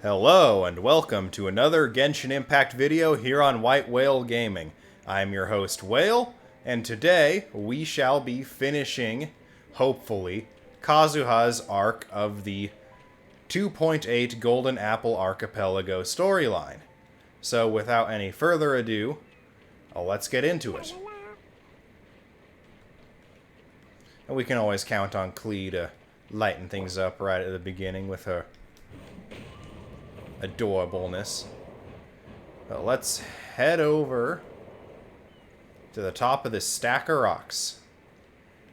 Hello and welcome to another Genshin Impact video here on White Whale Gaming. I'm your host Whale, and today we shall be finishing, hopefully, Kazuha's arc of the 2.8 Golden Apple Archipelago storyline. So without any further ado, let's get into it. And we can always count on Klee to lighten things up right at the beginning with her adorableness. But let's head over to the top of this stack of rocks.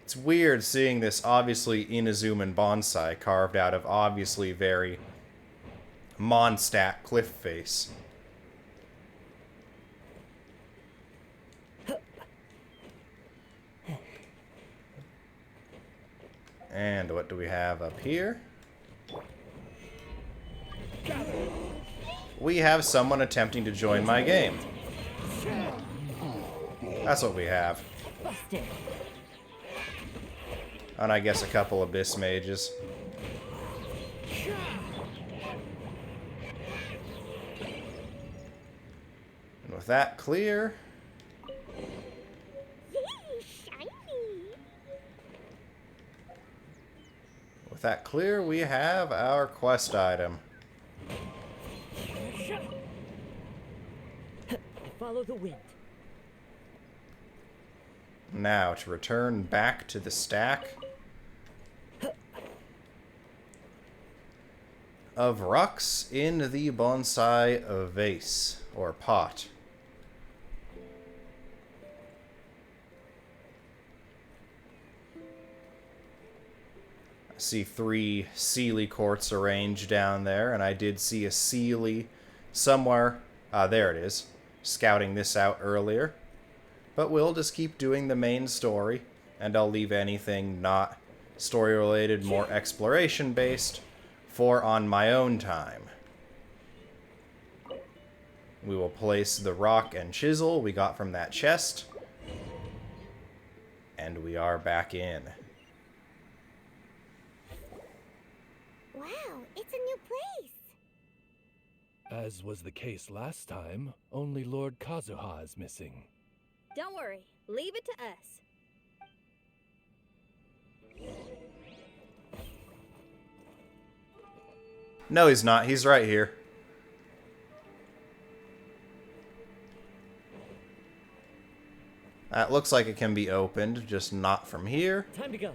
It's weird seeing this obviously Inazuman bonsai carved out of obviously very Mondstadt cliff face. And what do we have up here? We have someone attempting to join my game. That's what we have. And I guess a couple Abyss Mages. And with that clear... With that clear, we have our quest item. Follow the wind. Now, to return back to the stack of rocks in the bonsai vase, or pot. I see 3 Seelie quartz arranged down there, and I did see a Seelie somewhere. There it is. Scouting this out earlier. But we'll just keep doing the main story, and I'll leave anything not story-related, more exploration-based, for on my own time. We will place the rock and chisel we got from that chest, and we are back in. Wow, it's a new place! As was the case last time, only Lord Kazuha is missing. Don't worry, leave it to us. No, he's not. He's right here. That looks like it can be opened, just not from here. Time to go.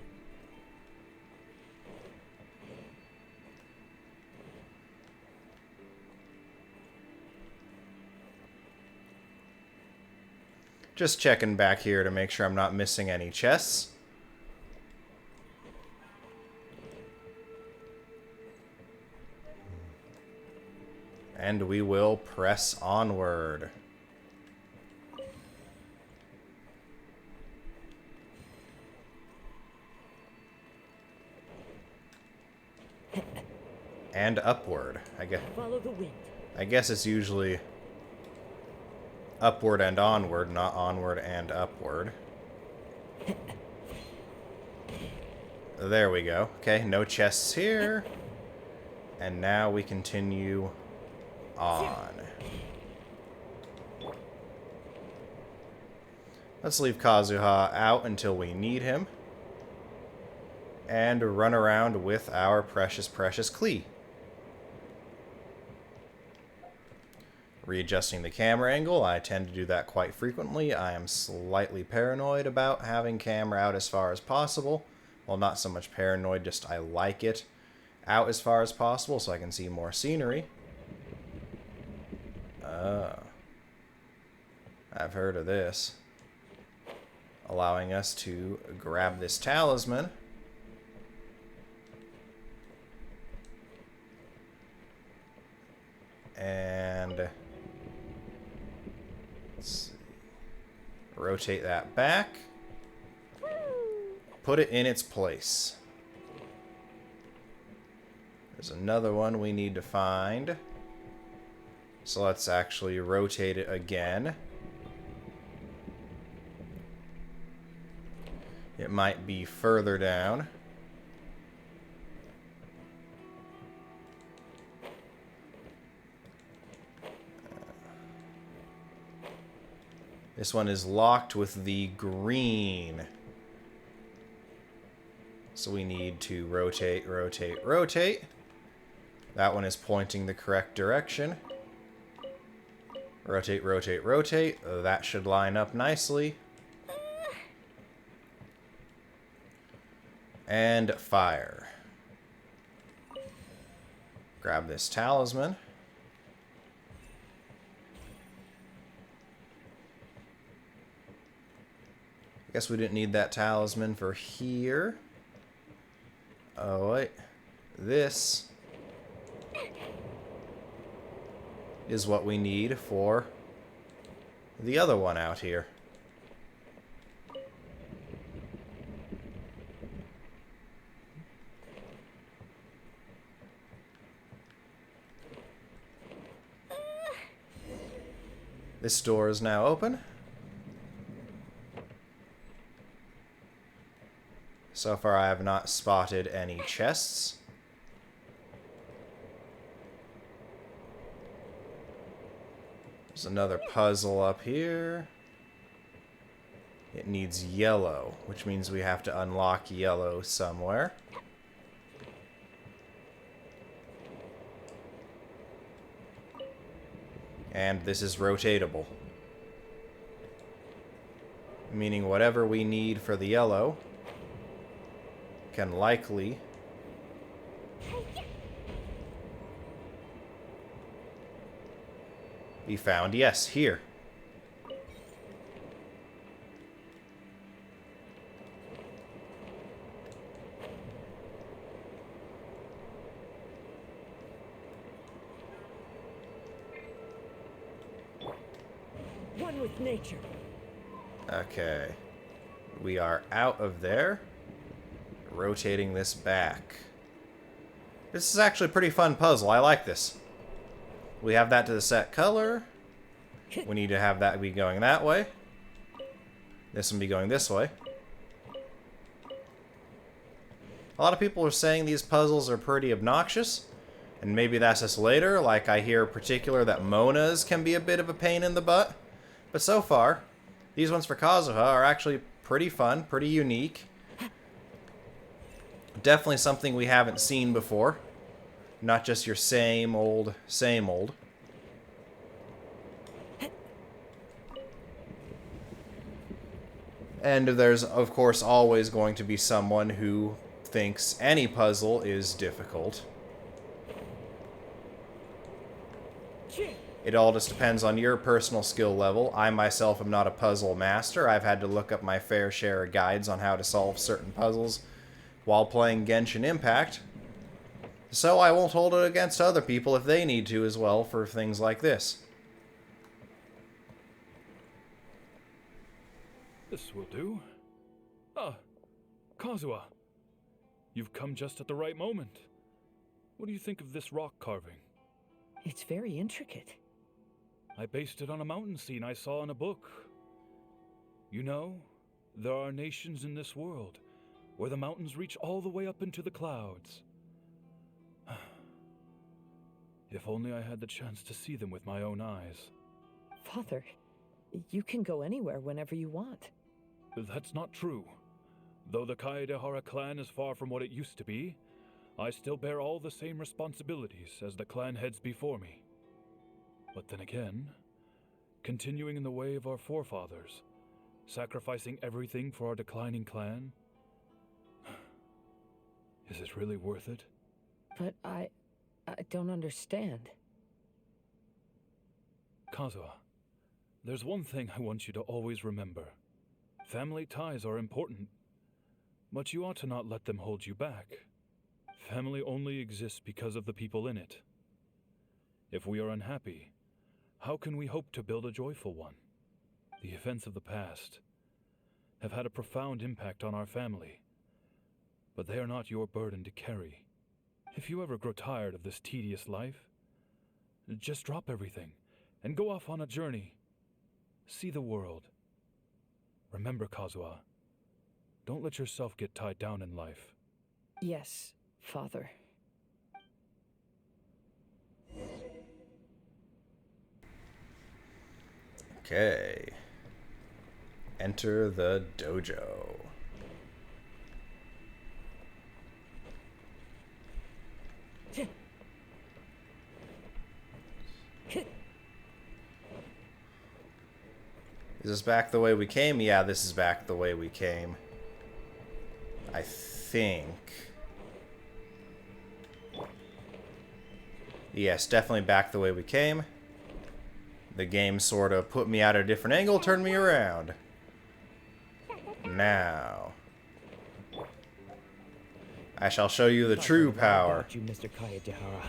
Just checking back here to make sure I'm not missing any chests. And we will press onward. And upward. Follow the wind. I guess it's usually upward and onward, not onward and upward. There we go. Okay, no chests here. And now we continue on. Let's leave Kazuha out until we need him. And run around with our precious, precious Klee. Readjusting the camera angle, I tend to do that quite frequently. I am slightly paranoid about having camera out as far as possible. Well, not so much paranoid, just I like it out as far as possible so I can see more scenery. I've heard of this. Allowing us to grab this talisman. And let's see. Rotate that back. Put it in its place. There's another one we need to find. So let's actually rotate it again. It might be further down. This one is locked with the green. So we need to rotate, rotate, rotate. That one is pointing the correct direction. Rotate, rotate, rotate. That should line up nicely. And fire. Grab this talisman. I guess we didn't need that talisman for here. Oh, wait. This is what we need for the other one out here. This door is now open. So far I have not spotted any chests. There's another puzzle up here. It needs yellow, which means we have to unlock yellow somewhere. And this is rotatable. Meaning whatever we need for the yellow can likely be found, yes, here. One with nature. Okay. We are out of there. Rotating this back. This is actually a pretty fun puzzle. I like this. We have that to the set color. We need to have that be going that way. This one be going this way. A lot of people are saying these puzzles are pretty obnoxious. And maybe that's just later. Like I hear in particular that Mona's can be a bit of a pain in the butt. But so far, these ones for Kazuha are actually pretty fun, pretty unique. Definitely something we haven't seen before. Not just your same old, same old. And there's, of course, always going to be someone who thinks any puzzle is difficult. It all just depends on your personal skill level. I myself am not a puzzle master. I've had to look up my fair share of guides on how to solve certain puzzles while playing Genshin Impact. So I won't hold it against other people if they need to as well for things like this. This will do. Ah, Kazuha. You've come just at the right moment. What do you think of this rock carving? It's very intricate. I based it on a mountain scene I saw in a book. You know, there are nations in this world where the mountains reach all the way up into the clouds. If only I had the chance to see them with my own eyes. Father, you can go anywhere whenever you want. That's not true. Though the Kaedehara clan is far from what it used to be, I still bear all the same responsibilities as the clan heads before me. But then again, continuing in the way of our forefathers, sacrificing everything for our declining clan, is it really worth it? But I don't understand. Kazuha, there's one thing I want you to always remember. Family ties are important, but you ought to not let them hold you back. Family only exists because of the people in it. If we are unhappy, how can we hope to build a joyful one? The events of the past have had a profound impact on our family, but they are not your burden to carry. If you ever grow tired of this tedious life, just drop everything and go off on a journey. See the world. Remember, Kazuha, don't let yourself get tied down in life. Yes, Father. Okay. Enter the dojo. Is this back the way we came? Yeah, this is back the way we came. I think. Yes, definitely back the way we came. The game sort of put me at a different angle, turned me around. Now, I shall show you the true power. You, Mr. Kayadehara.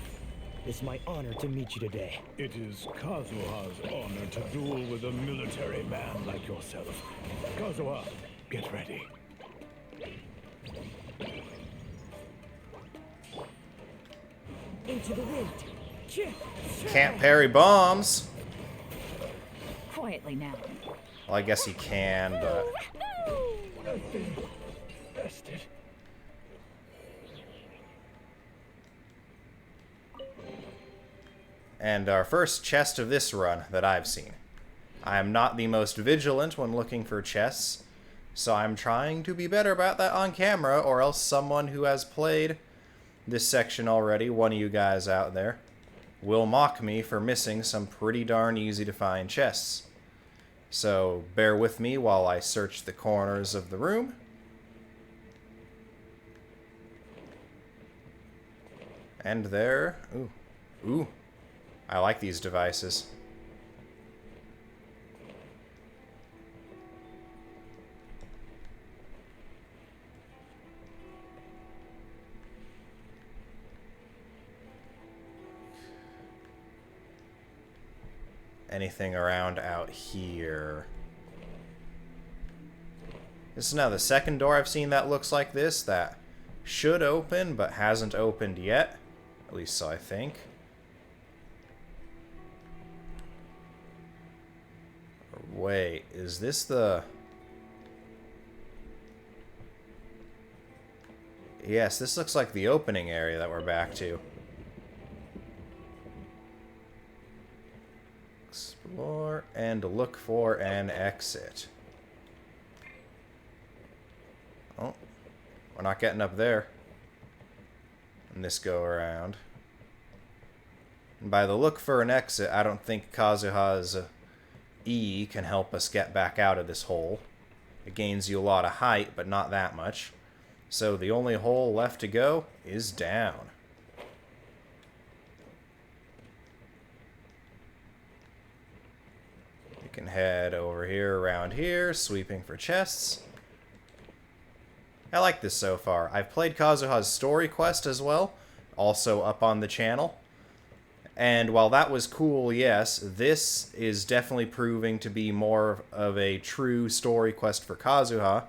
It's my honor to meet you today. It is Kazuha's honor to duel with a military man like yourself. Kazuha, get ready. Into the wind. Can't parry bombs. Quietly now. Well, I guess he can, but... Bested. And our first chest of this run that I've seen. I am not the most vigilant when looking for chests, so I'm trying to be better about that on camera, or else someone who has played this section already, one of you guys out there, will mock me for missing some pretty darn easy to find chests. So bear with me while I search the corners of the room. And there... Ooh. I like these devices. Anything around out here? This is now the second door I've seen that looks like this, that should open but hasn't opened yet. At least so I think. Wait, is this the... Yes, this looks like the opening area that we're back to. Explore and look for an exit. Oh, we're not getting up there. And this go around. And by the look for an exit, I don't think Kazuha's E can help us get back out of this hole. It gains you a lot of height, but not that much. So the only hole left to go is down. You can head over here, around here, sweeping for chests. I like this so far. I've played Kazuha's story quest as well, also up on the channel. And while that was cool, yes, this is definitely proving to be more of a true story quest for Kazuha,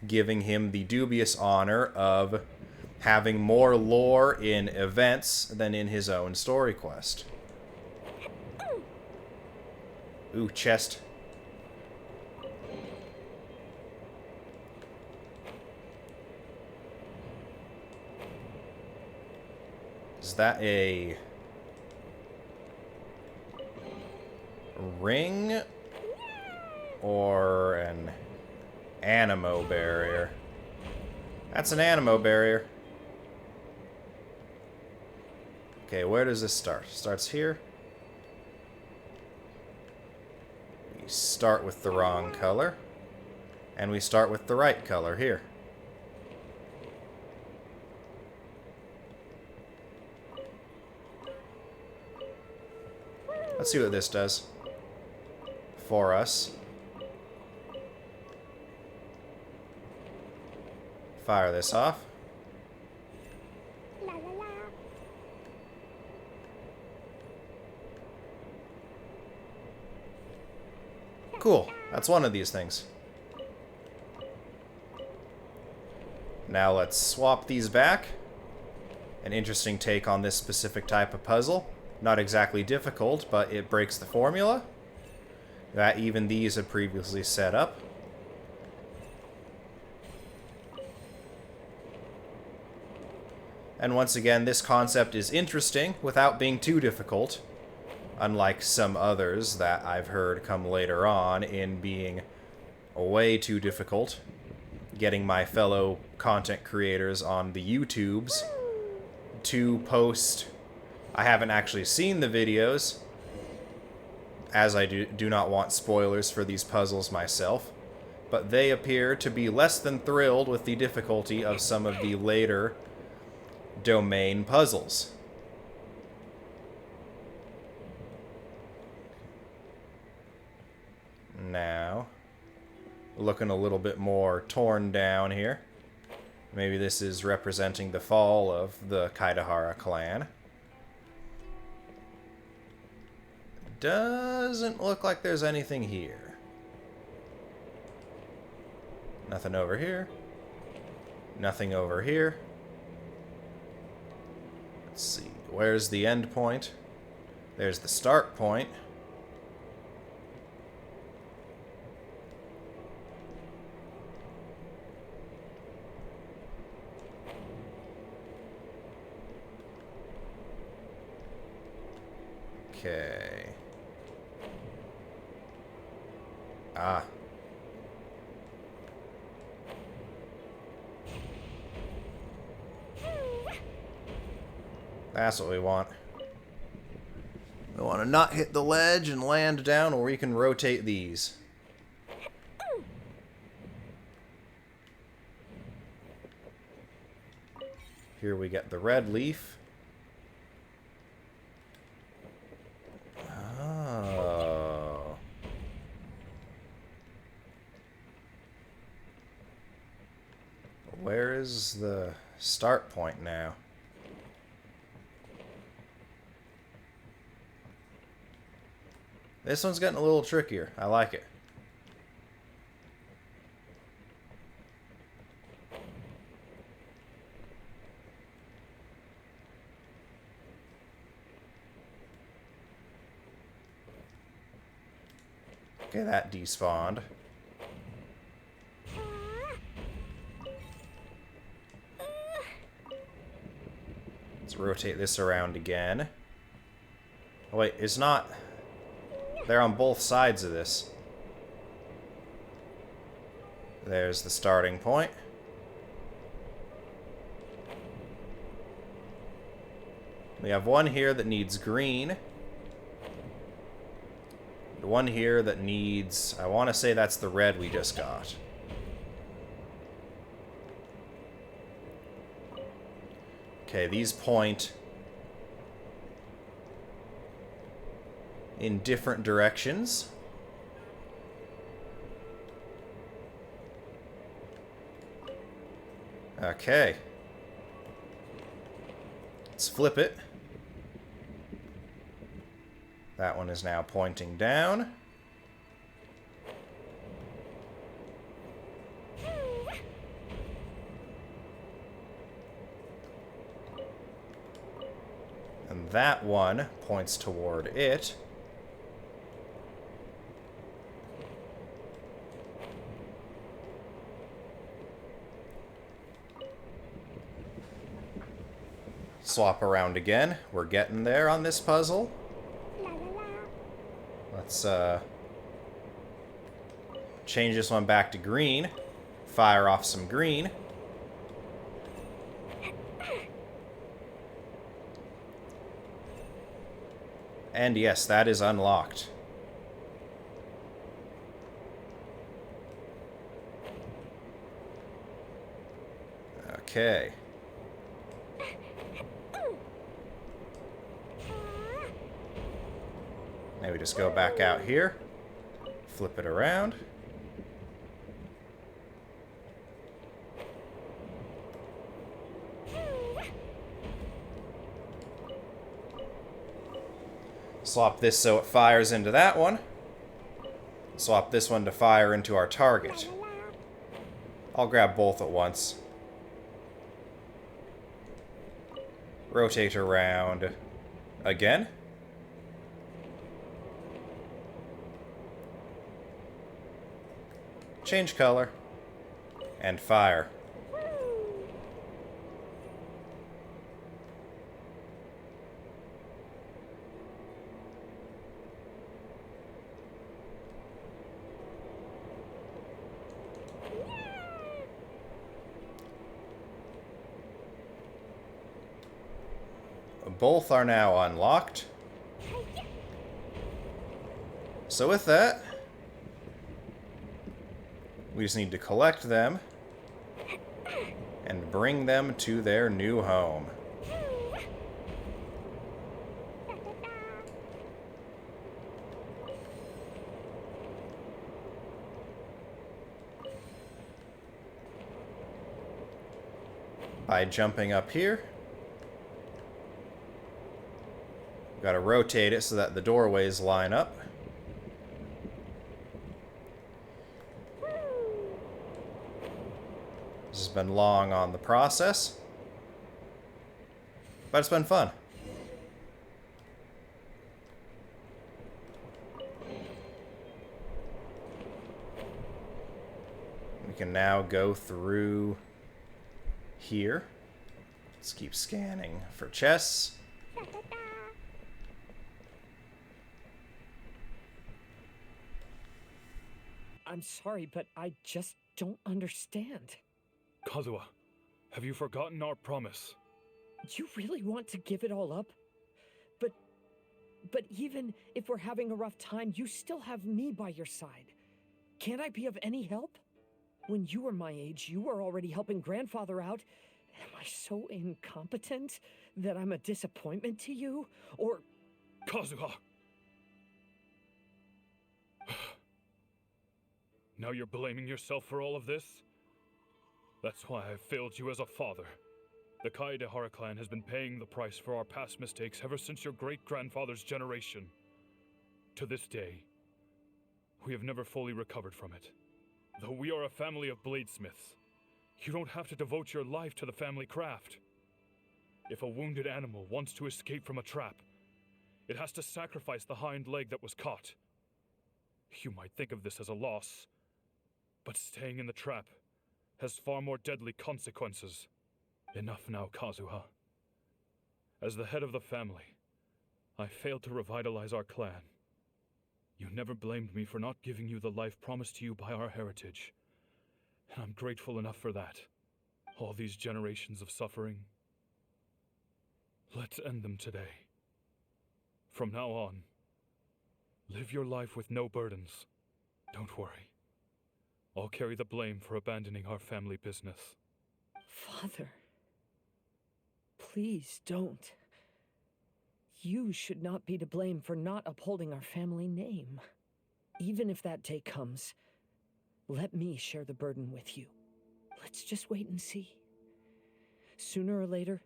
giving him the dubious honor of having more lore in events than in his own story quest. Ooh, chest. Is that a ring or an animo barrier? That's an animo barrier. Okay, where does this start? Starts here. We start with the wrong color, and we start with the right color here. Let's see what this does for us. Fire this off. La la la. Cool. That's one of these things. Now let's swap these back. An interesting take on this specific type of puzzle. Not exactly difficult, but it breaks the formula that even these had previously set up. And once again, this concept is interesting without being too difficult, unlike some others that I've heard come later on in being way too difficult getting my fellow content creators on the YouTubes to post. I haven't actually seen the videos, as I do not want spoilers for these puzzles myself, but they appear to be less than thrilled with the difficulty of some of the later domain puzzles. Now, looking a little bit more torn down here. Maybe this is representing the fall of the Kaidahara clan. Doesn't look like there's anything here. Nothing over here. Nothing over here. Let's see. Where's the end point? There's the start point. Okay. Ah. That's what we want. We want to not hit the ledge and land down, or we can rotate these. Here we get the red leaf. Oh. Where is the start point now? This one's getting a little trickier. I like it. Okay, that despawned. Let's rotate this around again. Oh wait, it's not... They're on both sides of this. There's the starting point. We have one here that needs green. The one here that needs... I want to say that's the red we just got. Okay, these point in different directions. Okay. Let's flip it. That one is now pointing down. And that one points toward it. Swap around again. We're getting there on this puzzle. Let's change this one back to green. Fire off some green. And yes, that is unlocked. Okay. Maybe just go back out here. Flip it around. Swap this so it fires into that one. Swap this one to fire into our target. I'll grab both at once. Rotate around again. Change color. And fire. both are now unlocked. So with that, we just need to collect them and bring them to their new home. By jumping up here, we've got to rotate it so that the doorways line up. This has been long on the process, but it's been fun. We can now go through here. Let's keep scanning for chests. I'm sorry, but I just don't understand. Kazuha, have you forgotten our promise? You really want to give it all up? But even if we're having a rough time, you still have me by your side. Can't I be of any help? When you were my age, you were already helping grandfather out. Am I so incompetent that I'm a disappointment to you? Or... Kazuha! Now you're blaming yourself for all of this? That's why I failed you as a father. The Kaedehara clan has been paying the price for our past mistakes ever since your great-grandfather's generation. To this day, we have never fully recovered from it. Though we are a family of bladesmiths, you don't have to devote your life to the family craft. If a wounded animal wants to escape from a trap, it has to sacrifice the hind leg that was caught. You might think of this as a loss, but staying in the trap has far more deadly consequences. Enough now, Kazuha. As the head of the family, I failed to revitalize our clan. You never blamed me for not giving you the life promised to you by our heritage, and I'm grateful enough for that. All these generations of suffering, let's end them today. From now on, live your life with no burdens. Don't worry. I'll carry the blame for abandoning our family business. Father, please don't. You should not be to blame for not upholding our family name. Even if that day comes, let me share the burden with you. Let's just wait and see. Sooner or later,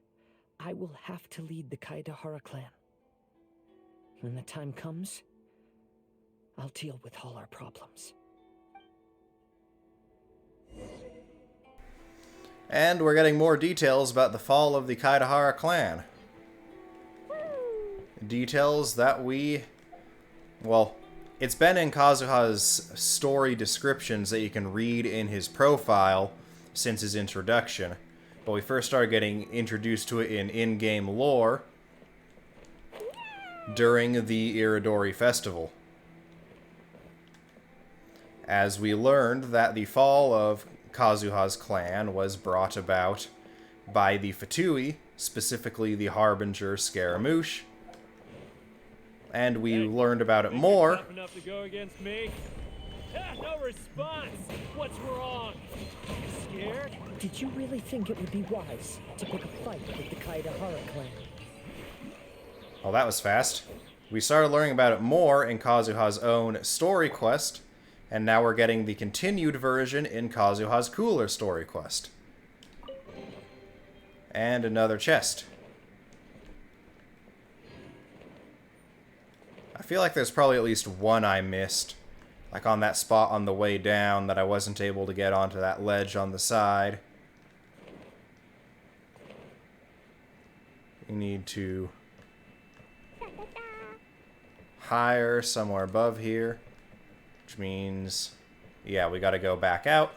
I will have to lead the Kaedehara clan. When the time comes, I'll deal with all our problems. And we're getting more details about the fall of the Kaedehara clan. Details that well, it's been in Kazuha's story descriptions that you can read in his profile since his introduction, but we first started getting introduced to it in in-game lore during the Iridori Festival, as we learned that the fall of Kazuha's clan was brought about by the Fatui, specifically the Harbinger Scaramouche, and we learned about it more. Tough enough to go against me? No response. What's wrong? Scared? Did you really think it would be wise to pick a fight with the Kaedehara clan? Well, that was fast. We started learning about it more in Kazuha's own story quest, and now we're getting the continued version in Kazuha's cooler story quest. And another chest. I feel like there's probably at least one I missed. Like on that spot on the way down that I wasn't able to get onto that ledge on the side. We need to higher somewhere above here. Which means, yeah, we gotta go back out.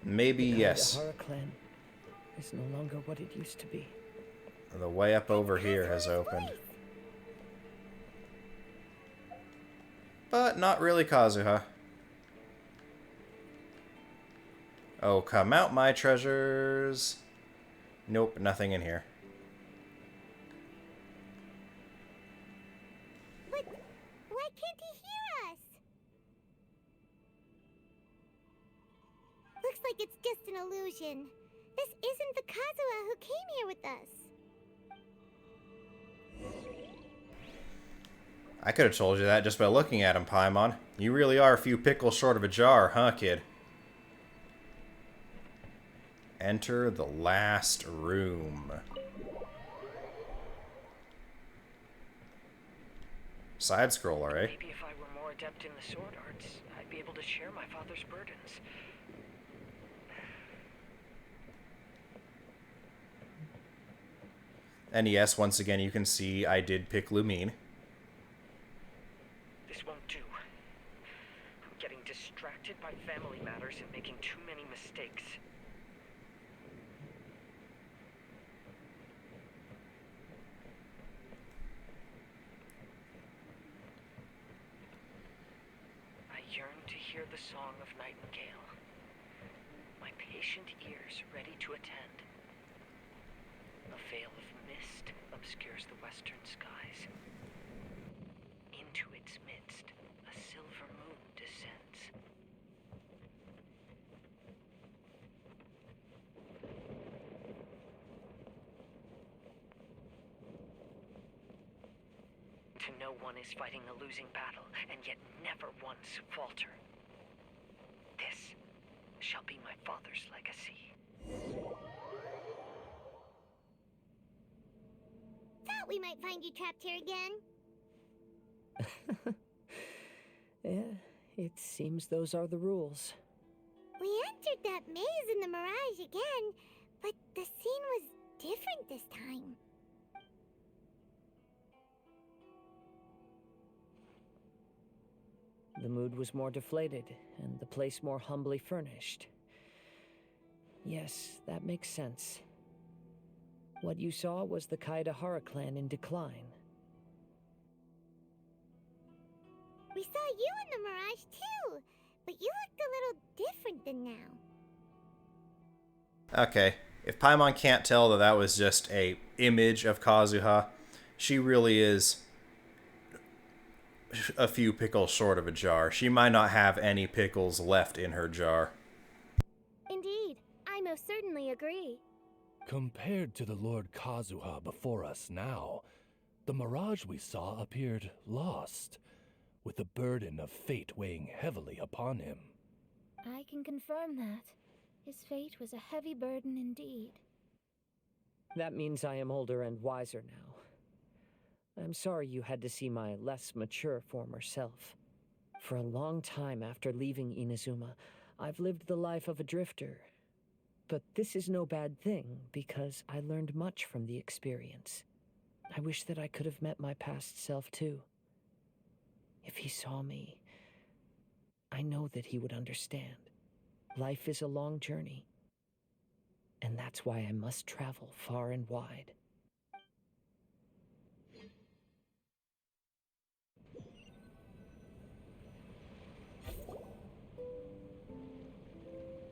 Maybe yes. The Kaedehara clan is no longer what it used to be. The way up over here has opened. But not really Kazuha. Oh, come out, my treasures. Nope, nothing in here. But why can't he hear us? Looks like it's just an illusion. This isn't the Kazuha who came here with us. I could have told you that just by looking at him, Paimon. You really are a few pickles short of a jar, huh, kid? Enter the last room. Side scroller, eh? Maybe if I were more adept in the sword arts, I'd be able to share my father's burdens. And yes, once again, you can see I did pick Lumine. This won't do. I'm getting distracted by family matters and making too many mistakes. I yearn to hear the song of nightingale. My patient ears ready to attend. A veil of mist obscures the western skies. Into its midst, a silver moon descends. To know one is fighting a losing battle, and yet never once falter. This shall be my father's legacy. Thought we might find you trapped here again. Yeah, it seems those are the rules. We entered that maze in the mirage again, but the scene was different this time. The mood was more deflated, and the place more humbly furnished. Yes, that makes sense. What you saw was the Kaedahara clan in decline. We saw you in the mirage too, but you looked a little different than now. Okay, if Paimon can't tell that that was just a image of Kazuha, she really is a few pickles short of a jar. She might not have any pickles left in her jar. Indeed, I most certainly agree. Compared to the Lord Kazuha before us now, the mirage we saw appeared lost, with the burden of fate weighing heavily upon him. I can confirm that. His fate was a heavy burden indeed. That means I am older and wiser now. I'm sorry you had to see my less mature former self. For a long time after leaving Inazuma, I've lived the life of a drifter. But this is no bad thing, because I learned much from the experience. I wish that I could have met my past self too. If he saw me, I know that he would understand. Life is a long journey, and that's why I must travel far and wide.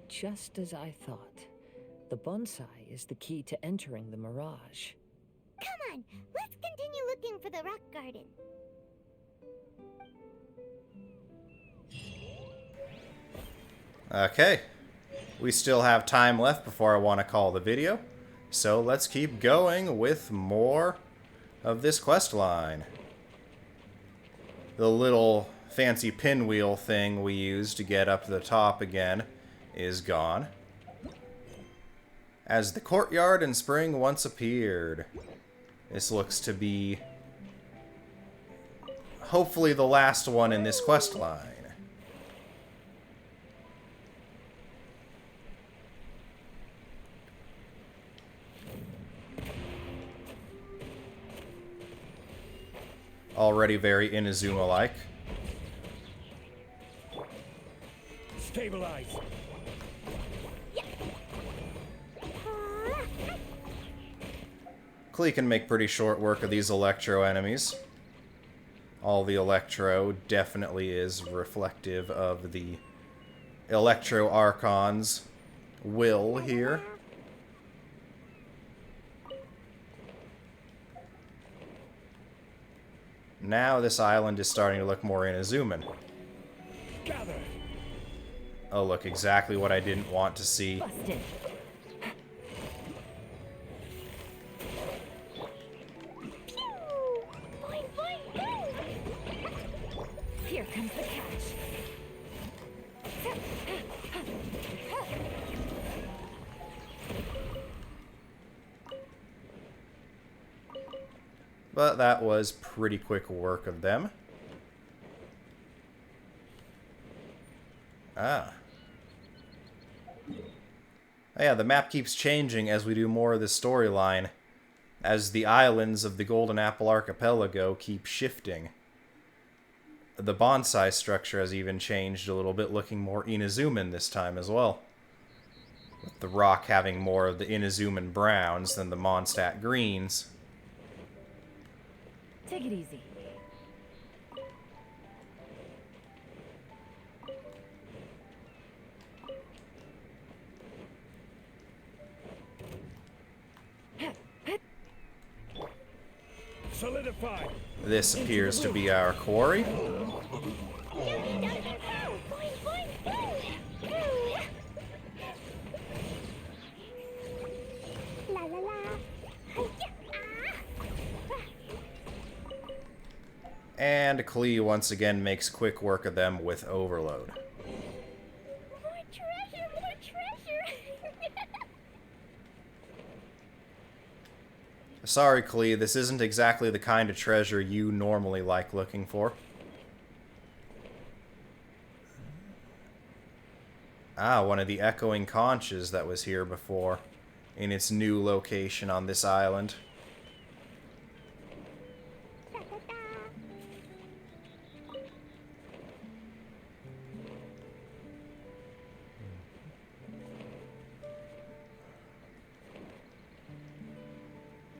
Just as I thought, the bonsai is the key to entering the mirage. Come on, let's continue looking for the rock garden. Okay, we still have time left before I want to call the video, so let's keep going with more of this quest line. The little fancy pinwheel thing we used to get up to the top again is gone, as the courtyard in spring once appeared. This looks to be hopefully the last one in this quest line. Already very Inazuma-like. Stabilize! Klee can make pretty short work of these Electro enemies. All the Electro definitely is reflective of the Electro Archon's will here. Now this island is starting to look more Inazuman. Gather! Oh, look, exactly what I didn't want to see. Busted. Pew! Boing, boing, boing! Here comes the catch. But that was pretty quick work of them. Ah. Oh yeah, the map keeps changing as we do more of this storyline, as the islands of the Golden Apple Archipelago keep shifting. The bonsai structure has even changed a little bit, looking more Inazuman this time as well. With the rock having more of the Inazuman browns than the Mondstadt greens. Take it easy. Solidify! This appears to be our quarry. Boing, boing, boing! La la la! Hi-ya! And Klee once again makes quick work of them with Overload. More treasure! More treasure! Sorry, Klee, this isn't exactly the kind of treasure you normally like looking for. Ah, one of the echoing conches that was here before, in its new location on this island.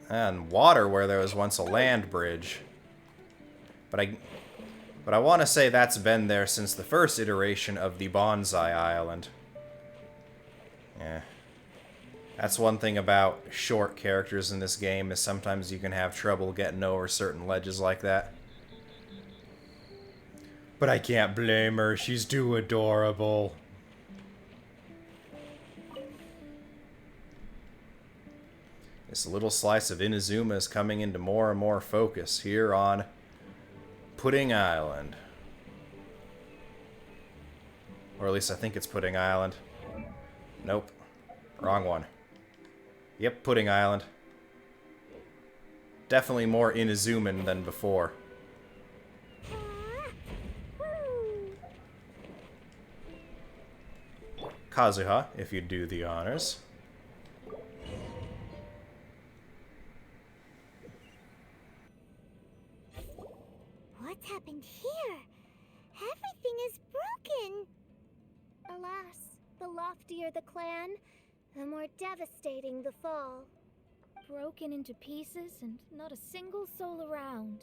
And water where there was once a land bridge. But I want to say that's been there since the first iteration of the Bonsai Island. Yeah. That's one thing about short characters in this game, is sometimes you can have trouble getting over certain ledges like that. But I can't blame her, she's too adorable. This little slice of Inazuma is coming into more and more focus here on Pudding Island. Or at least I think it's Pudding Island. Nope. Wrong one. Yep, Pudding Island. Definitely more Inazuman than before. Kazuha, if you'd do the honors. What's happened here? Everything is broken. Alas, the loftier the clan, the more devastating the fall. Broken into pieces and not a single soul around.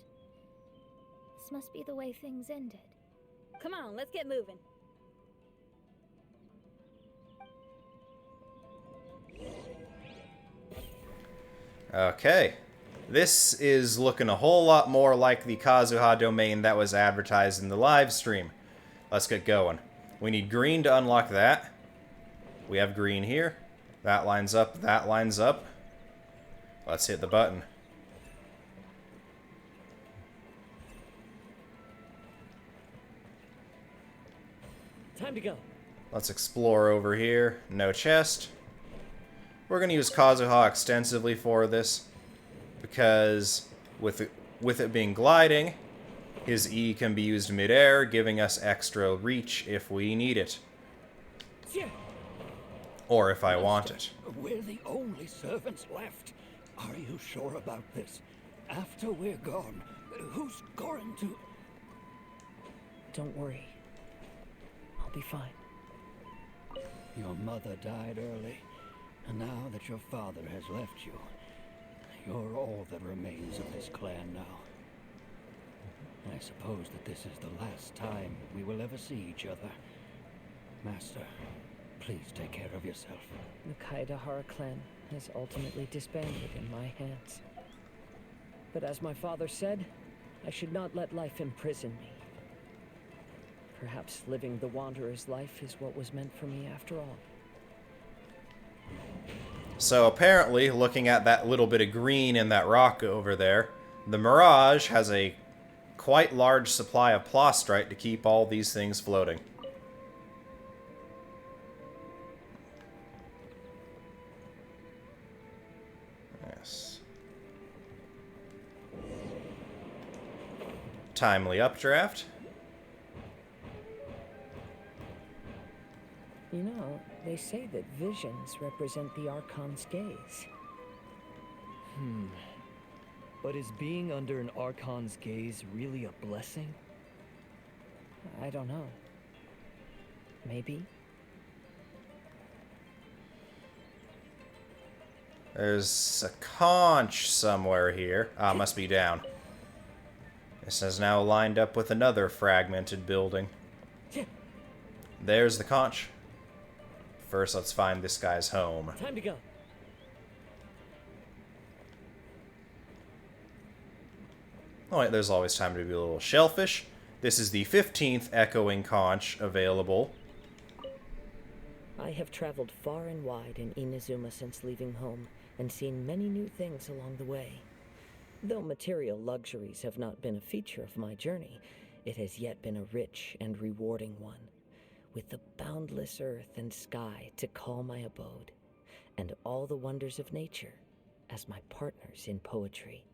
This must be the way things ended. Come on, let's get moving. Okay. This is looking a whole lot more like the Kazuha domain that was advertised in the live stream. Let's get going. We need green to unlock that. We have green here. That lines up, that lines up. Let's hit the button. Time to go. Let's explore over here. No chest. We're going to use Kazuha extensively for this, because with it being gliding, his E can be used mid-air, giving us extra reach if we need it. Or if I want it. We're the only servants left. Are you sure about this? After we're gone, who's going to... Don't worry. I'll be fine. Your mother died early, and now that your father has left you, you're all that remains of this clan now. I suppose that this is the last time we will ever see each other. Master, please take care of yourself. The Kaedahara clan has ultimately disbanded in my hands. But as my father said, I should not let life imprison me. Perhaps living the wanderer's life is what was meant for me after all. So apparently, looking at that little bit of green in that rock over there, the Mirage has a quite large supply of plostrite to keep all these things floating. Yes. Timely updraft. You know, they say that visions represent the Archon's gaze. But is being under an Archon's gaze really a blessing? I don't know. Maybe? There's a conch somewhere here. Ah, must be down. This is now lined up with another fragmented building. There's the conch. First, let's find this guy's home. Time to go. Oh wait, there's always time to be a little shellfish. This is the 15th echoing conch available. I have traveled far and wide in Inazuma since leaving home, and seen many new things along the way. Though material luxuries have not been a feature of my journey, it has yet been a rich and rewarding one, with the boundless earth and sky to call my abode, and all the wonders of nature as my partners in poetry.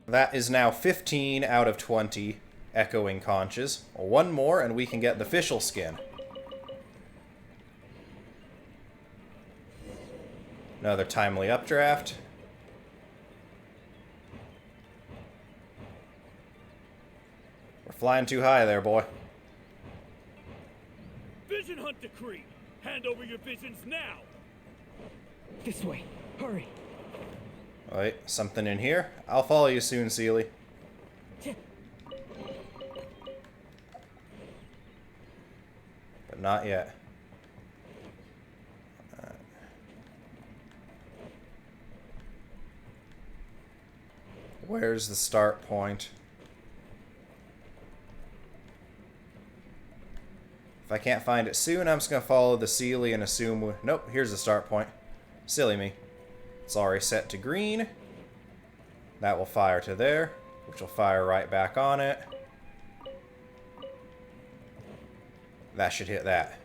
That is now 15 out of 20 echoing conches. One more and we can get the fischl skin. Another timely updraft. We're flying too high there, boy. Vision hunt decree! Hand over your visions now! This way! Hurry! Wait, something in here? I'll follow you soon, Seely. But not yet. Where's the start point? If I can't find it soon, I'm just going to follow the Seely and assume... Nope, here's the start point. Silly me. It's already set to green. That will fire to there, which will fire right back on it. That should hit that.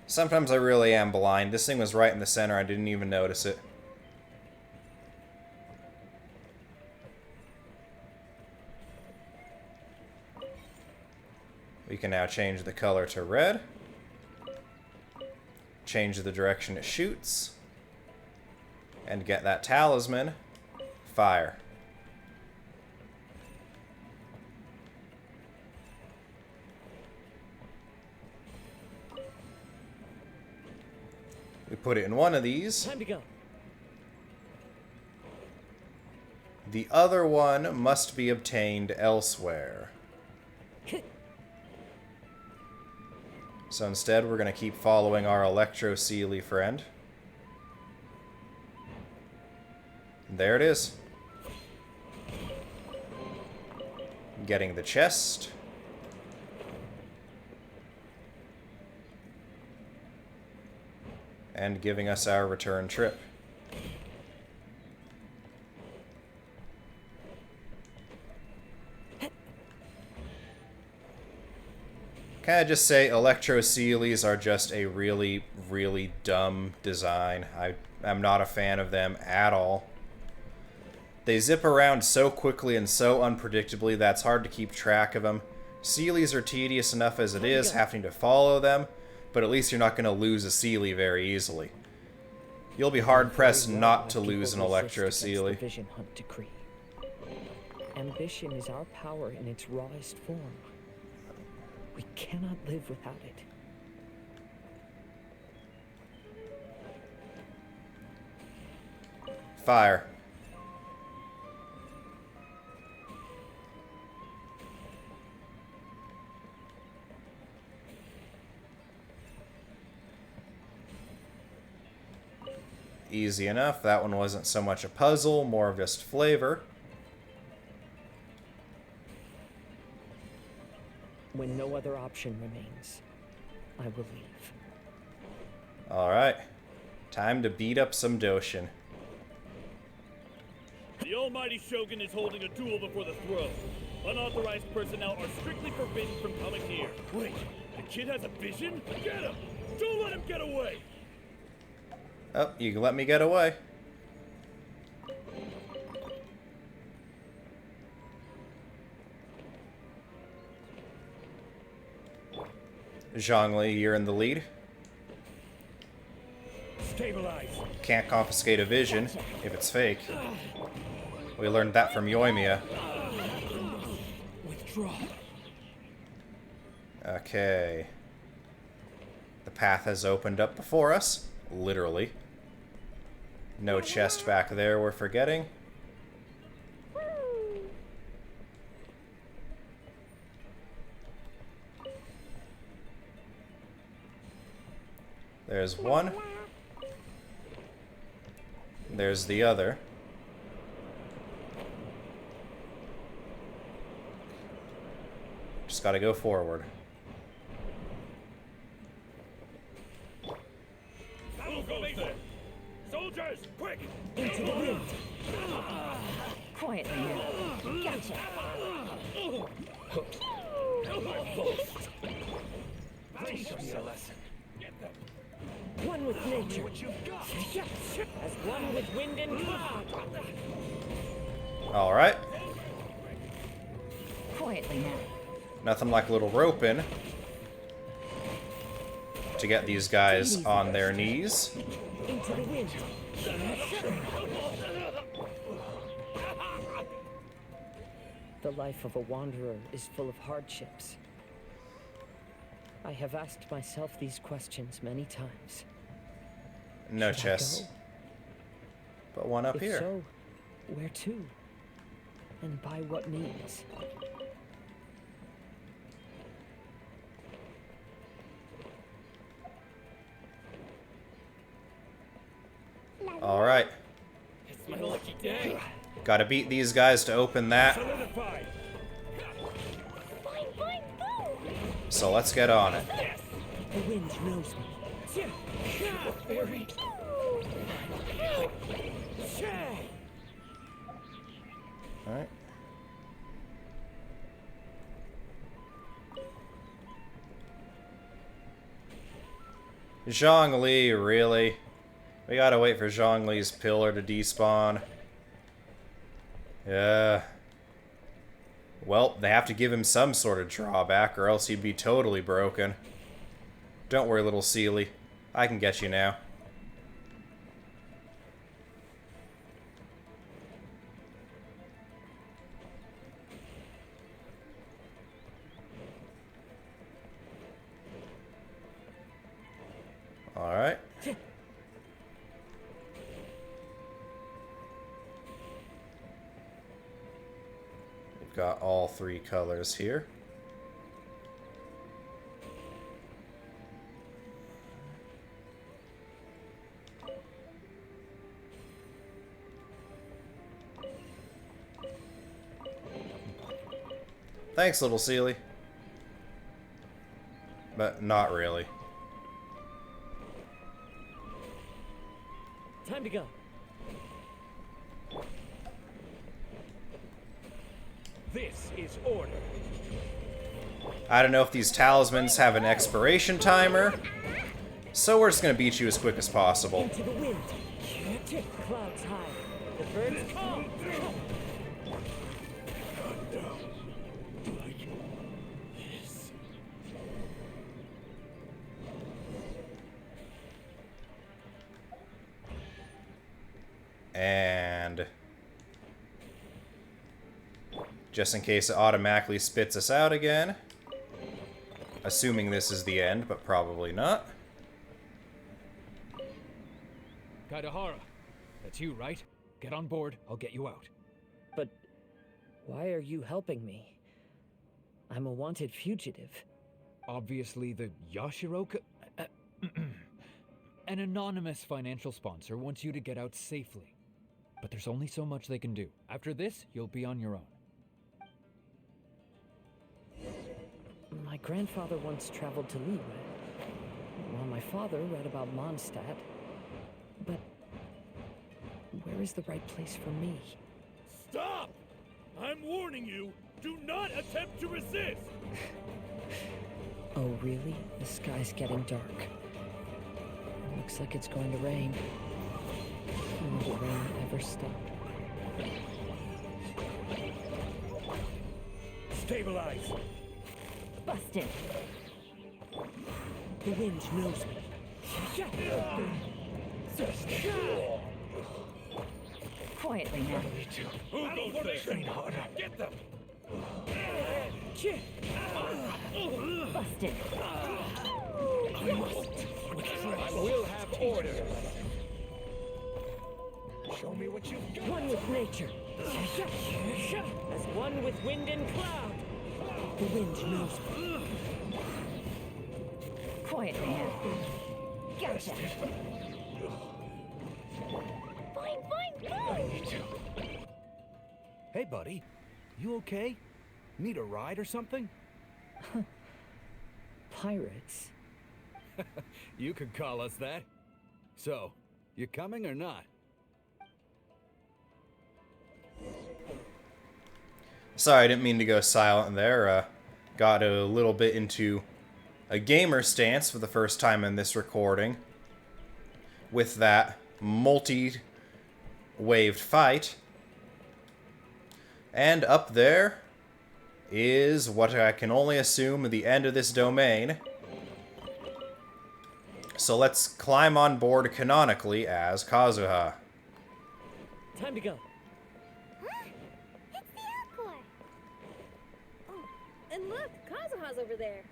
Sometimes I really am blind. This thing was right in the center. I didn't even notice it. We can now change the color to red. Change the direction it shoots. And get that talisman. Fire. We put it in one of these. Time to go. The other one must be obtained elsewhere. So instead, we're going to keep following our Electro Seely friend. There it is. Getting the chest. And giving us our return trip. Can I just say, Electro Seelies are just a really, really dumb design. I'm not a fan of them at all. They zip around so quickly and so unpredictably that it's hard to keep track of them. Seelies are tedious enough as it is, having to follow them, but at least you're not going to lose a Seely very easily. You'll be hard-pressed not to lose an Electro Seely. Vision hunt decree. Ambition is our power in its rawest form. We cannot live without it. Fire. Easy enough. That one wasn't so much a puzzle, more of just flavor. When no other option remains, I will leave. Alright. Time to beat up some Doshin. The almighty Shogun is holding a duel before the throne. Unauthorized personnel are strictly forbidden from coming here. Wait, the kid has a vision? Get him! Don't let him get away! Oh, you can let me get away. Zhongli, you're in the lead. Stabilize. Can't confiscate a vision if it's fake. We learned that from Yoimiya. Withdraw. Okay. The path has opened up before us. Literally. No chest back there we're forgetting. There's one. There's the other. Just gotta go forward. Soldiers, quick! Into the wind! Quietly now. Gotcha. Teach me a lesson. One with nature. As one with wind and cloud. Alright. Quietly now. Nothing like a little roping to get these guys on their knees. Into the wind. The life of a wanderer is full of hardships. I have asked myself these questions many times. No Should I chests. go? But one up If here. so, where to? And by what means? Alright. It's my lucky day. Gotta beat these guys to open that. Solidify. So let's get on it. The wind knows me. Alright. Zhongli, really? We gotta wait for Zhongli's pillar to despawn. Yeah. Well, they have to give him some sort of drawback, or else he'd be totally broken. Don't worry, little Sealy. I can get you now. Alright. We've got all three colors here. Thanks, little Sealy. But not really. Time to go. This is order. I don't know if these talismans have an expiration timer, so we're just gonna beat you as quick as possible. Into the wind. Clouds high. The birds come. And just in case it automatically spits us out again, assuming this is the end, but probably not. Kazuha, that's you, right? Get on board, I'll get you out. But why are you helping me? I'm a wanted fugitive. Obviously the Yashiroka... An anonymous financial sponsor wants you to get out safely. But there's only so much they can do. After this, you'll be on your own. My grandfather once traveled to Liyue, while my father read about Mondstadt. But where is the right place for me? Stop! I'm warning you, do not attempt to resist! Oh, really? The sky's getting dark. Looks like it's going to rain. Will the rain ever stop? Stabilize! Busted. The wind knows me. Quietly now. Move those things! Train harder! Get them! Busted. We'll have order! Show me what you've got. One with nature. As one with wind and cloud. The wind knows me. Quietly now. Gotcha. Fine. Hey, buddy. You okay? Need a ride or something? Pirates? You could call us that. So, you coming or not? Sorry, I didn't mean to go silent there. Got a little bit into a gamer stance for the first time in this recording. With that multi-waved fight. And up there is what I can only assume the end of this domain. So let's climb on board canonically as Kazuha. Time to go. Huh? It's the Encore. Oh, and look, Kazuha's over there.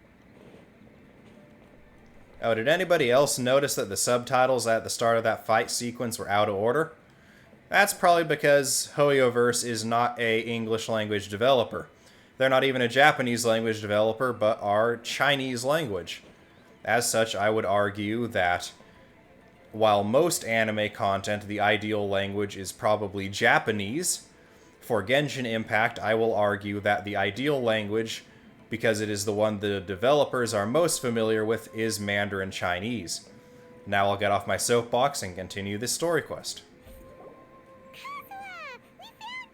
Oh, did anybody else notice that the subtitles at the start of that fight sequence were out of order? That's probably because Hoyoverse is not a English language developer. They're not even a Japanese language developer, but are Chinese language. As such, I would argue that while most anime content, the ideal language is probably Japanese, for Genshin Impact, I will argue that the ideal language, because it is the one the developers are most familiar with, is Mandarin Chinese. Now I'll get off my soapbox and continue this story quest. Kazuha! We found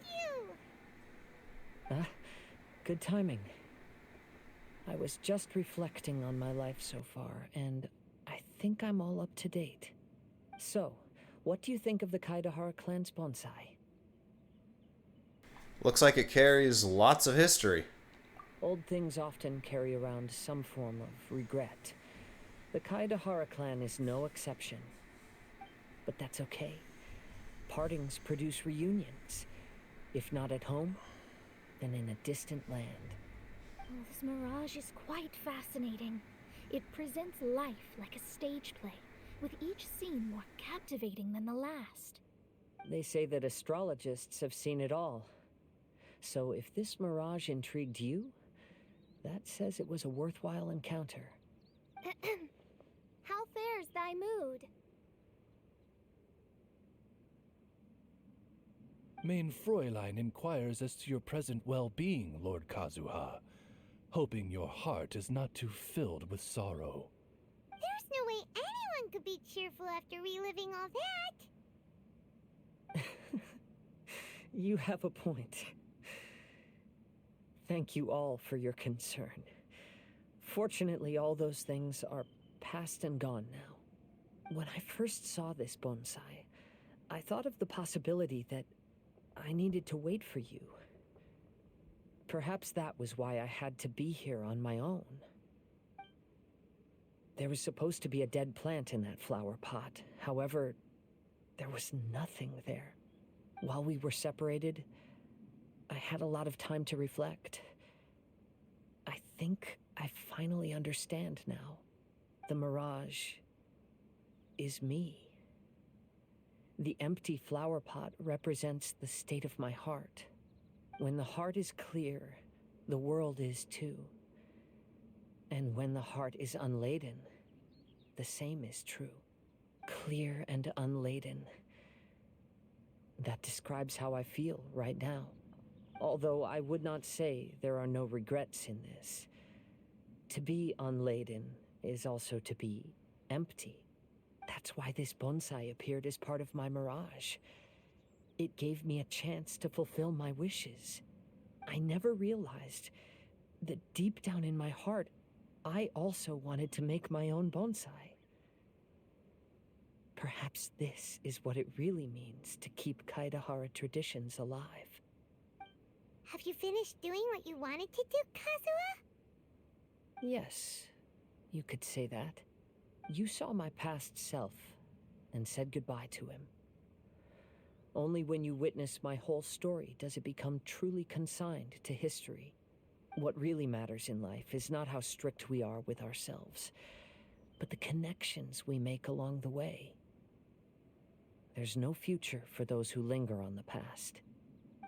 you! Good timing. I was just reflecting on my life so far, and I think I'm all up to date. So, what do you think of the Kaidahara clan's bonsai? Looks like it carries lots of history. Old things often carry around some form of regret. The Kaidahara clan is no exception. But that's okay. Partings produce reunions. If not at home, then in a distant land. Oh, this mirage is quite fascinating. It presents life like a stage play, with each scene more captivating than the last. They say that astrologists have seen it all. So if this mirage intrigued you, that says it was a worthwhile encounter. How fares thy mood? Mein Fräulein inquires as to your present well-being, Lord Kazuha, hoping your heart is not too filled with sorrow. There's no way anyone could be cheerful after reliving all that. You have a point. Thank you all for your concern. Fortunately, all those things are past and gone now. When I first saw this bonsai, I thought of the possibility that I needed to wait for you. Perhaps that was why I had to be here on my own. There was supposed to be a dead plant in that flower pot. However, there was nothing there. While we were separated, I had a lot of time to reflect. I think I finally understand now. The mirage is me. The empty flower pot represents the state of my heart. When the heart is clear, the world is too. And when the heart is unladen, the same is true. clear and unladen. That describes how I feel right now. Although I would not say there are no regrets in this. To be unladen is also to be empty. That's why this bonsai appeared as part of my mirage. It gave me a chance to fulfill my wishes. I never realized that deep down in my heart, I also wanted to make my own bonsai. Perhaps this is what it really means to keep Kaidahara traditions alive. Have you finished doing what you wanted to do, Kazuha? Yes, you could say that. You saw my past self and said goodbye to him. Only when you witness my whole story does it become truly consigned to history. What really matters in life is not how strict we are with ourselves, but the connections we make along the way. There's no future for those who linger on the past.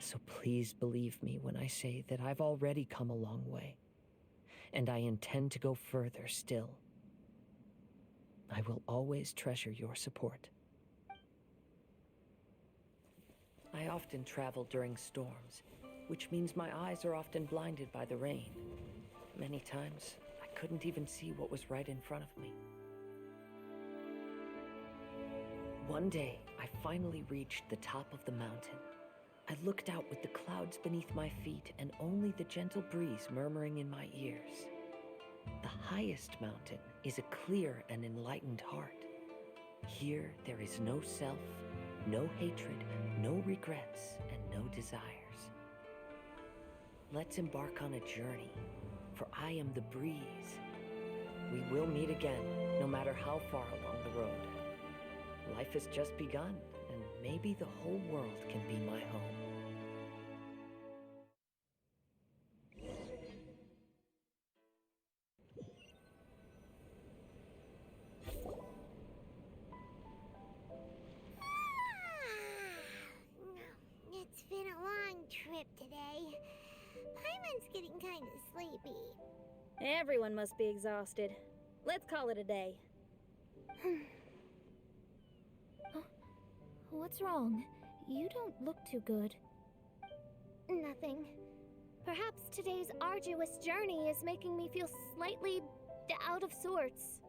So please believe me when I say that I've already come a long way, and I intend to go further still. I will always treasure your support. I often travel during storms, which means my eyes are often blinded by the rain. Many times, I couldn't even see what was right in front of me. One day, I finally reached the top of the mountain. I looked out with the clouds beneath my feet and only the gentle breeze murmuring in my ears. The highest mountain is a clear and enlightened heart. Here, there is no self, no hatred, no regrets, and no desires. Let's embark on a journey, for I am the breeze. We will meet again, no matter how far along the road. Life has just begun, and maybe the whole world can be my home. It's been a long trip today. Paimon's getting kind of sleepy. Everyone must be exhausted. Let's call it a day. What's wrong? You don't look too good. Nothing. Perhaps today's arduous journey is making me feel slightly out of sorts.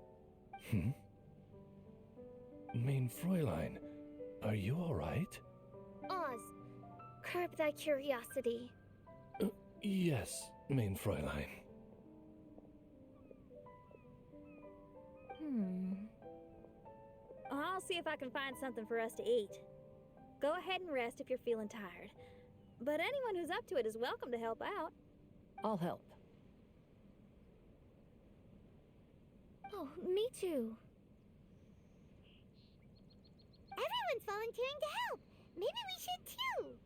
Mein Fräulein, are you alright? Oz, curb thy curiosity. Yes, mein Fräulein. I'll see if I can find something for us to eat. Go ahead and rest if you're feeling tired. But anyone who's up to it is welcome to help out. I'll help. Oh, me too. Everyone's volunteering to help. Maybe we should too.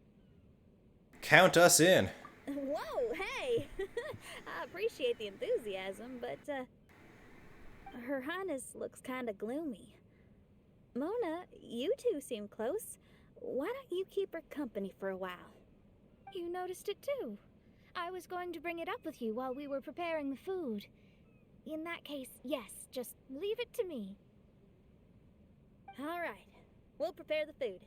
Count us in. Whoa, hey! I appreciate the enthusiasm, but, Her Highness looks kinda gloomy. Mona, you two seem close. Why don't you keep her company for a while? You noticed it too. I was going to bring it up with you while we were preparing the food. In that case, yes, just leave it to me. All right, we'll prepare the food.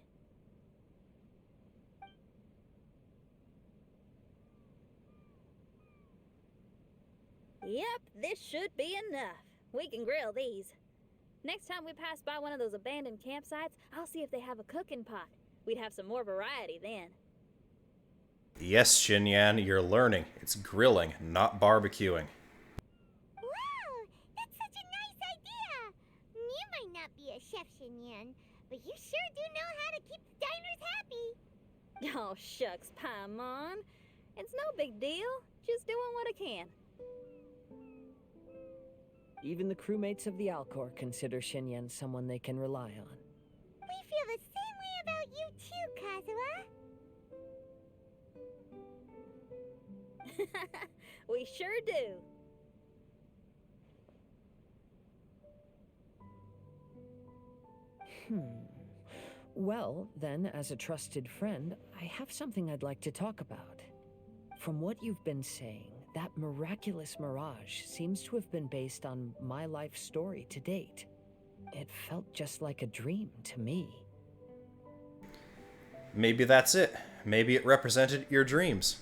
Yep, this should be enough. We can grill these. Next time we pass by one of those abandoned campsites, I'll see if they have a cooking pot. We'd have some more variety then. Yes, Xinyan, you're learning. It's grilling, not barbecuing. Wow, that's such a nice idea. You might not be a chef, Xinyan, but you sure do know how to keep the diners happy. Oh, shucks, Paimon. It's no big deal. Just doing what I can. Even the crewmates of the Alcor consider Xinyan someone they can rely on. We feel the same way about you too, Kazuha. We sure do. Well, then, as a trusted friend, I have something I'd like to talk about. From what you've been saying, that miraculous mirage seems to have been based on my life story to date. It felt just like a dream to me. Maybe that's it. Maybe it represented your dreams.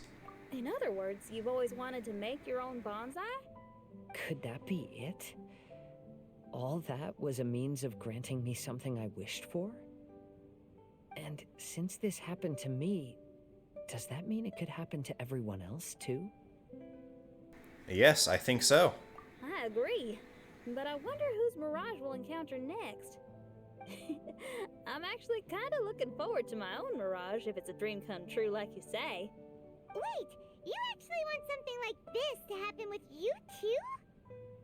In other words, you've always wanted to make your own bonsai? Could that be it? All that was a means of granting me something I wished for? And since this happened to me, does that mean it could happen to everyone else too? Yes, I think so. I agree. But I wonder whose Mirage we'll encounter next. I'm actually kind of looking forward to my own Mirage if it's a dream come true like you say. Wait, you actually want something like this to happen with you too?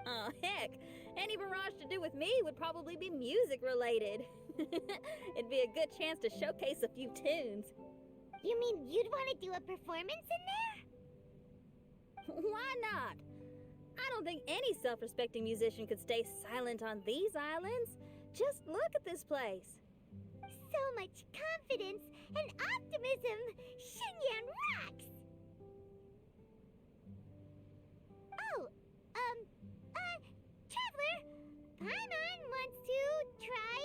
Oh, heck. Any Mirage to do with me would probably be music related. It'd be a good chance to showcase a few tunes. You mean you'd want to do a performance in there? Why not? I don't think any self-respecting musician could stay silent on these islands. Just look at this place. So much confidence and optimism. Xinyan rocks! Oh, Traveler, Paimon wants to try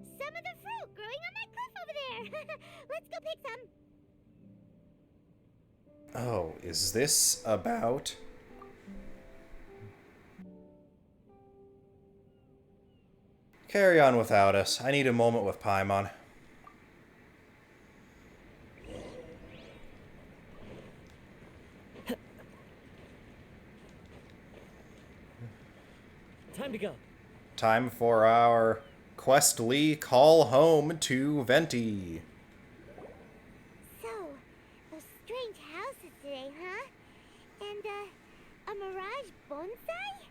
some of the fruit growing on that cliff over there. Let's go pick some. Oh, is this about... Carry on without us. I need a moment with Paimon. Time to go. Time for our Questly call home to Venti. So, those strange houses today, huh? And, a Mirage bonsai?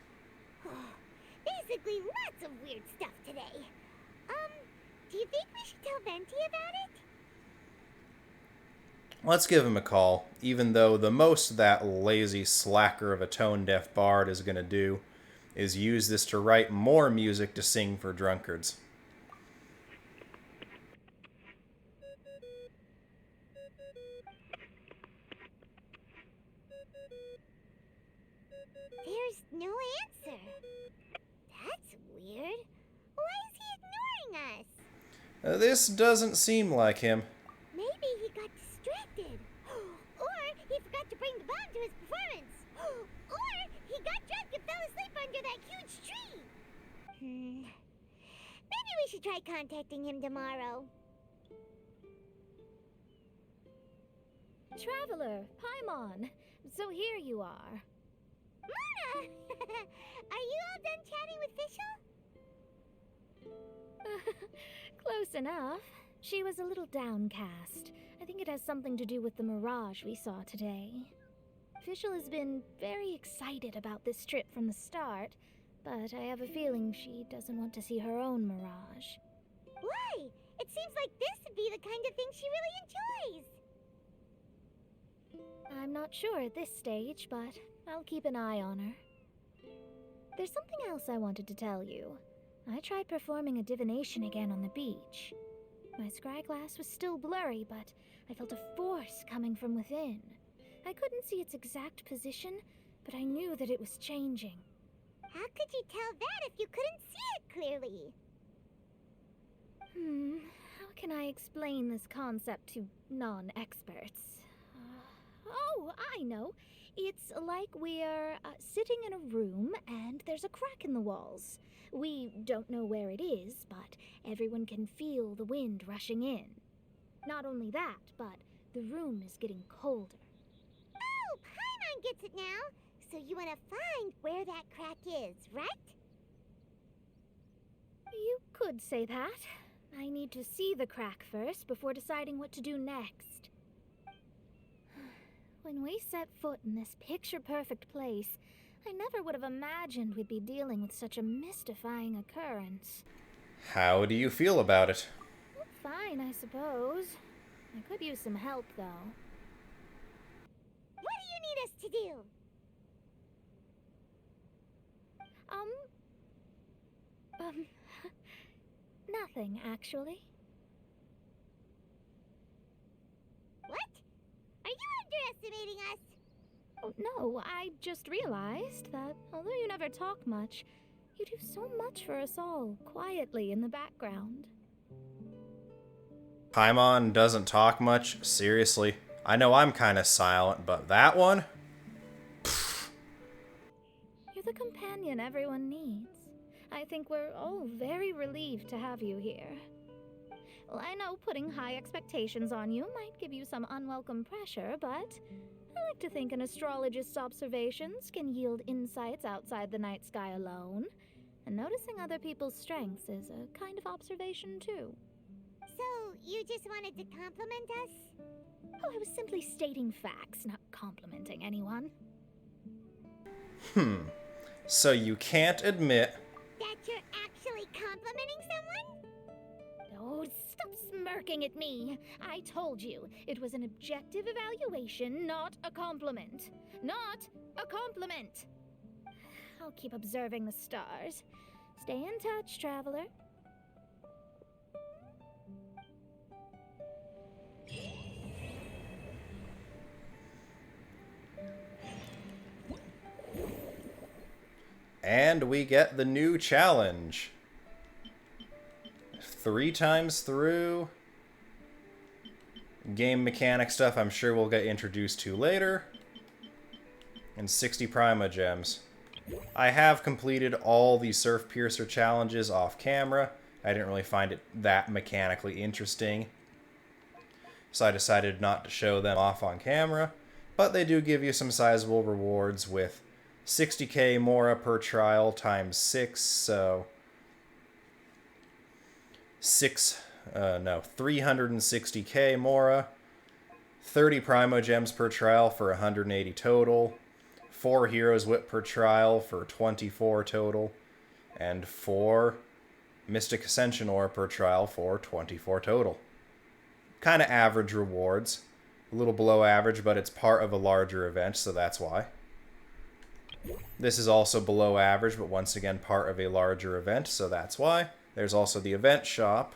Basically, lots of weird stuff today. Do you think we should tell Venti about it? Let's give him a call, even though the most that lazy slacker of a tone-deaf bard is going to do is use this to write more music to sing for drunkards. There's no answer. That's weird. Why is he ignoring us? This doesn't seem like him. Maybe he got distracted. Or he forgot to bring the bomb to his performance. Or he got drunk and fell asleep under that huge tree. Maybe we should try contacting him tomorrow. Traveler, Paimon. So here you are. Mona! Are you all done chatting with Fischl? Close enough. She was a little downcast. I think it has something to do with the mirage we saw today. Fischl has been very excited about this trip from the start, but I have a feeling she doesn't want to see her own mirage. Why? It seems like this would be the kind of thing she really enjoys. I'm not sure at this stage, but I'll keep an eye on her. There's something else I wanted to tell you. I tried performing a divination again on the beach. My scryglass was still blurry, but I felt a force coming from within. I couldn't see its exact position, but I knew that it was changing. How could you tell that if you couldn't see it clearly? How can I explain this concept to non-experts? Oh, I know. It's like we're sitting in a room and there's a crack in the walls. We don't know where it is, but everyone can feel the wind rushing in. Not only that, but the room is getting colder. Oh, Paimon gets it now. So you want to find where that crack is, right? You could say that. I need to see the crack first before deciding what to do next. When we set foot in this picture-perfect place, I never would have imagined we'd be dealing with such a mystifying occurrence. How do you feel about it? Fine, I suppose. I could use some help, though. What do you need us to do? Nothing, actually. What? Are you underestimating us? Oh, no, I just realized that although you never talk much, You do so much for us all, quietly in the background. Paimon doesn't talk much, seriously. I know I'm kind of silent, but that one? You're the companion everyone needs. I think we're all very relieved to have you here. Well, I know putting high expectations on you might give you some unwelcome pressure, but I like to think an astrologist's observations can yield insights outside the night sky alone. And noticing other people's strengths is a kind of observation, too. So, you just wanted to compliment us? Oh, I was simply stating facts, not complimenting anyone. So you can't admit... That you're actually complimenting someone? Oh, stop smirking at me. I told you, it was an objective evaluation, not a compliment. Not a compliment! I'll keep observing the stars. Stay in touch, traveler. And we get the new challenge. 3 times through. Game mechanic stuff I'm sure we'll get introduced to later. And 60 Prima Gems. I have completed all the Surf Piercer challenges off camera. I didn't really find it that mechanically interesting, so I decided not to show them off on camera. But they do give you some sizable rewards with 60k Mora per trial times 6, so 360k Mora, 30 Primo Gems per trial for 180 total, 4 Heroes Whip per trial for 24 total, and 4 Mystic Ascension Ore per trial for 24 total. Kind of average rewards. A little below average, but it's part of a larger event, so that's why. This is also below average, but once again part of a larger event, so that's why. There's also the event shop.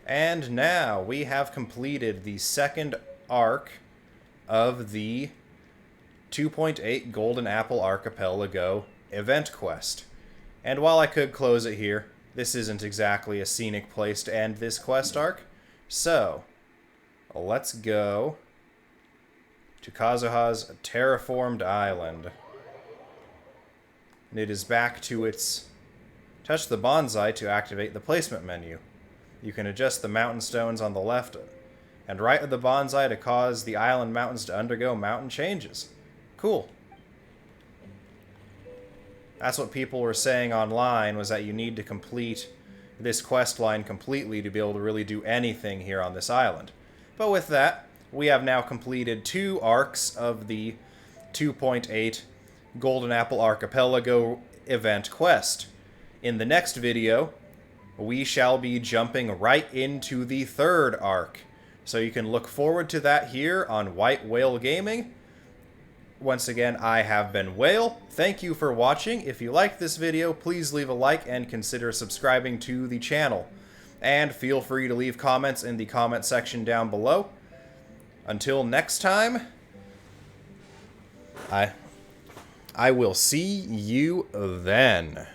And now we have completed the second arc of the 2.8 Golden Apple Archipelago event quest. And while I could close it here, this isn't exactly a scenic place to end this quest arc. So, let's go to Kazuha's terraformed island. And it is back to its... Touch the bonsai to activate the placement menu. You can adjust the mountain stones on the left and right of the bonsai to cause the island mountains to undergo mountain changes. Cool. That's what people were saying online, was that you need to complete this quest line completely to be able to really do anything here on this island. But with that, we have now completed 2 arcs of the 2.8 Golden Apple Archipelago event quest. In the next video, we shall be jumping right into the 3rd arc. So you can look forward to that here on White Whale Gaming. Once again, I have been Whale. Thank you for watching. If you liked this video, please leave a like and consider subscribing to the channel. And feel free to leave comments in the comment section down below. Until next time, I will see you then.